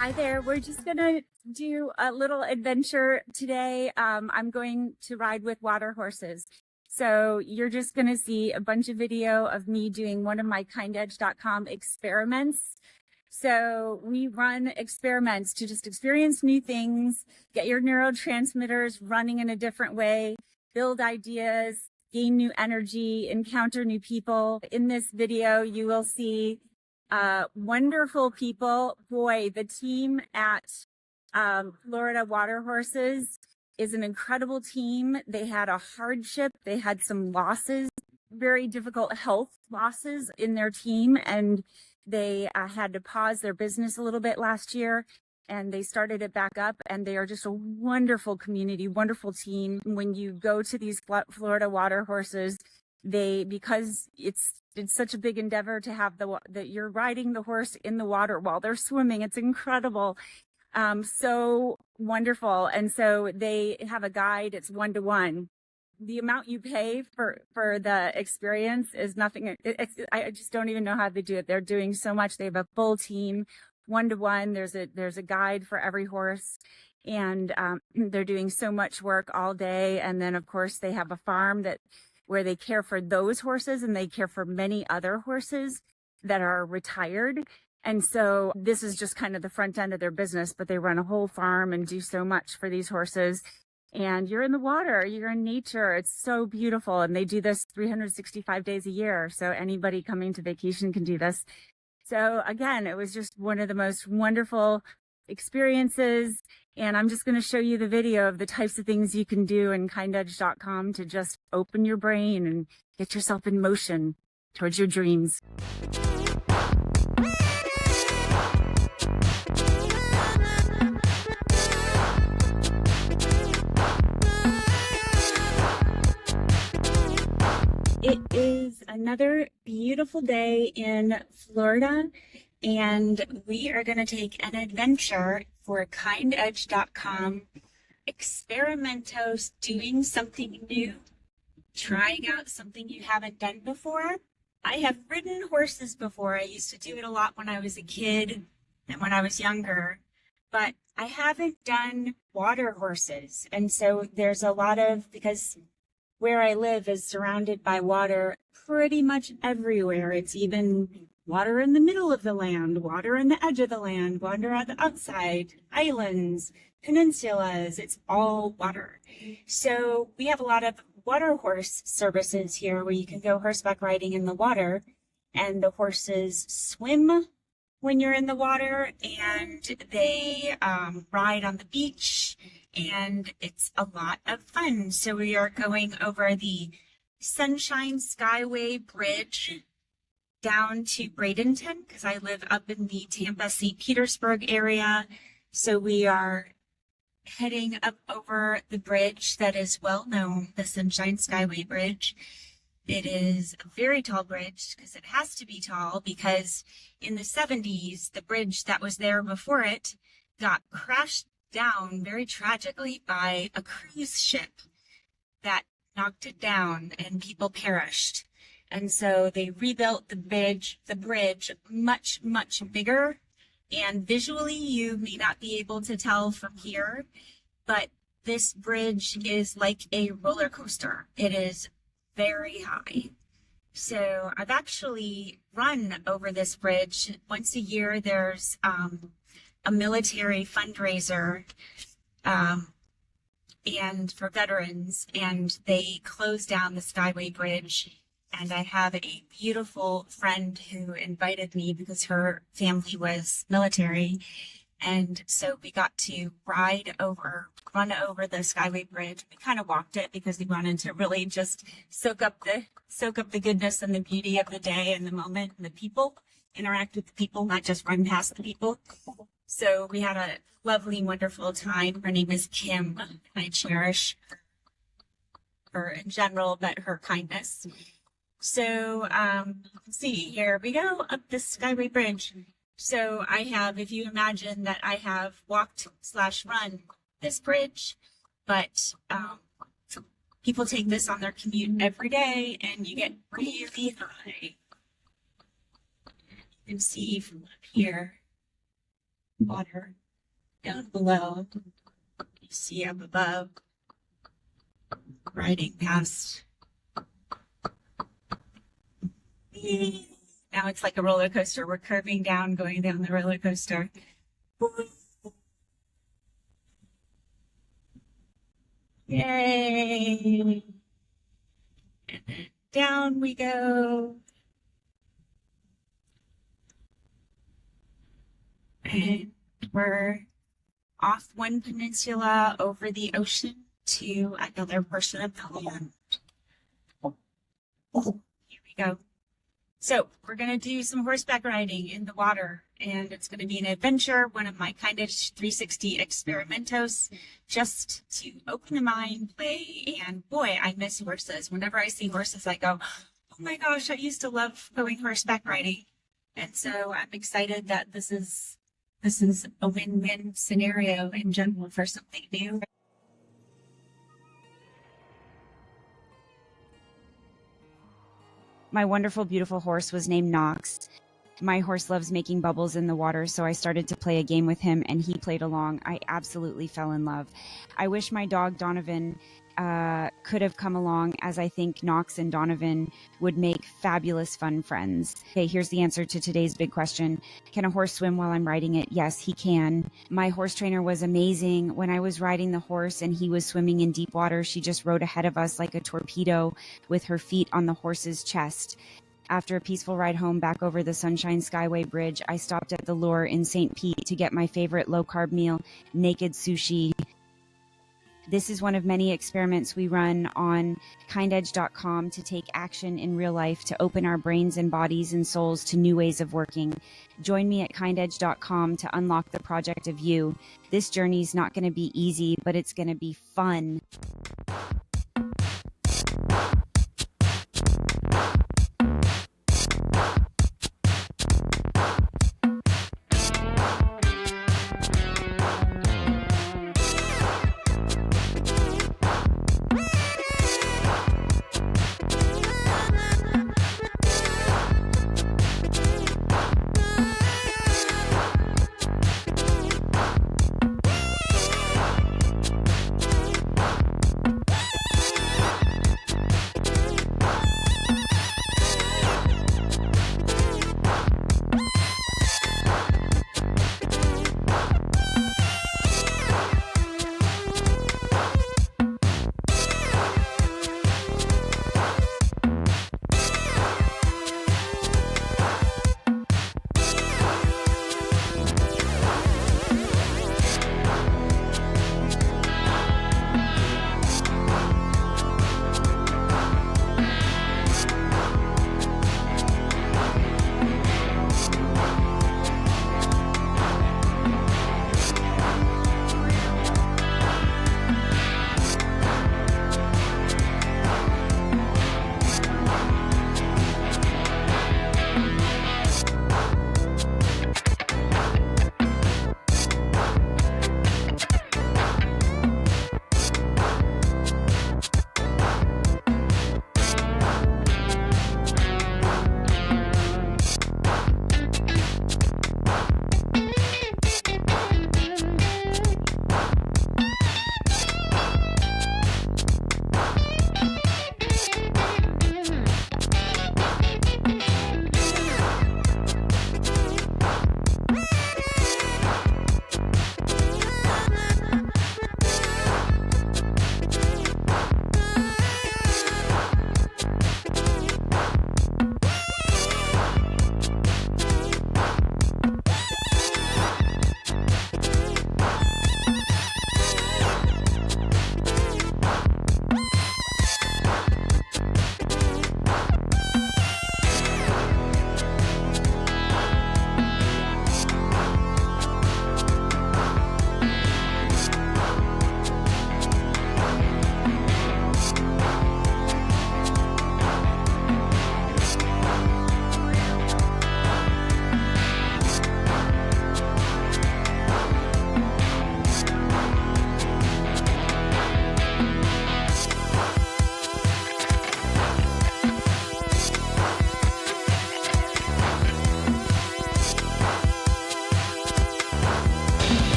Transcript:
Hi there. We're just going to do a little adventure today. I'm going to ride with water horses. So you're just going to see a bunch of video of me doing one of my KindEdge.com experiments. So we run experiments to just experience new things, get your neurotransmitters running in a different way, build ideas, gain new energy, encounter new people. In this video, you will see wonderful people. Boy, the team at Florida Water Horses is an incredible team. They had a hardship. They had some losses, very difficult health losses in their team, and they had to pause their business a little bit last year, and they started it back up, and they are just a wonderful community, wonderful team. When you go to these Florida Water Horses, because it's such a big endeavor to have that you're riding the horse in the water while they're swimming. It's incredible. So wonderful. And so they have a guide. It's 1-to-1. The amount you pay for the experience is nothing. I just don't even know how they do it. They're doing so much. They have a full team, 1-to-1. There's a guide for every horse, and they're doing so much work all day. And then of course they have a farm where they care for those horses, and they care for many other horses that are retired. And so this is just kind of the front end of their business, but they run a whole farm and do so much for these horses. And you're in the water, you're in nature. It's so beautiful. And they do this 365 days a year. So anybody coming to vacation can do this. So again, it was just one of the most wonderful experiences. And I'm just going to show you the video of the types of things you can do in KindEdge.com to just open your brain and get yourself in motion towards your dreams. It is another beautiful day in Florida, and we are going to take an adventure for KindEdge.com Experimentos, doing something new, trying out something you haven't done before. I have ridden horses before. I used to do it a lot when I was a kid and when I was younger, but I haven't done water horses. And so there's a lot because where I live is surrounded by water pretty much everywhere. It's even water in the middle of the land, water in the edge of the land, water on the outside, islands, peninsulas. It's all water. So we have a lot of water horse services here where you can go horseback riding in the water, and the horses swim when you're in the water, and they ride on the beach, and it's a lot of fun. So we are going over the Sunshine Skyway Bridge down to Bradenton, because I live up in the Tampa, St. Petersburg area. So we are heading up over the bridge that is well known, the Sunshine Skyway Bridge. It is a very tall bridge because it has to be tall, because in the 70s, the bridge that was there before it got crashed down very tragically by a cruise ship that knocked it down, and people perished. And so they rebuilt the bridge much, much bigger. And visually, you may not be able to tell from here, but this bridge is like a roller coaster. It is very high. So I've actually run over this bridge once a year. There's a military fundraiser and for veterans, and they close down the Skyway Bridge. And I have a beautiful friend who invited me because her family was military. And so we got to run over the Skyway Bridge. We kind of walked it because we wanted to really just soak up the goodness and the beauty of the day and the moment and the people, interact with the people, not just run past the people. So we had a lovely, wonderful time. Her name is Kim. I cherish her in general, but her kindness. So, let's see, here we go up this Skyway Bridge. So I have, if you imagine that I have walked/run this bridge, but people take this on their commute every day, and you get really high. You can see from up here. water down below. You see up above, riding past. Now it's like a roller coaster. We're curving down, going down the roller coaster. Yay! And then down we go. And we're off one peninsula over the ocean to another portion of the land. Here we go. So we're going to do some horseback riding in the water, and it's going to be an adventure, one of my KindEdge 360 Experimentos, just to open the mind, play, and boy, I miss horses. Whenever I see horses, I go, oh my gosh, I used to love going horseback riding. And so I'm excited that this is a win-win scenario in general for something new. My wonderful, beautiful horse was named Knox. My horse loves making bubbles in the water, so I started to play a game with him, and he played along. I absolutely fell in love. I wish my dog Donovan could have come along, as I think Knox and Donovan would make fabulous, fun friends. Okay, here's the answer to today's big question. Can a horse swim while I'm riding it? Yes, he can. My horse trainer was amazing. When I was riding the horse and he was swimming in deep water, she just rode ahead of us like a torpedo with her feet on the horse's chest. After a peaceful ride home back over the Sunshine Skyway Bridge, I stopped at the Lure in St. Pete to get my favorite low-carb meal, naked sushi. This is one of many experiments we run on KindEdge.com to take action in real life, to open our brains and bodies and souls to new ways of working. Join me at KindEdge.com to unlock the project of you. This journey is not going to be easy, but it's going to be fun.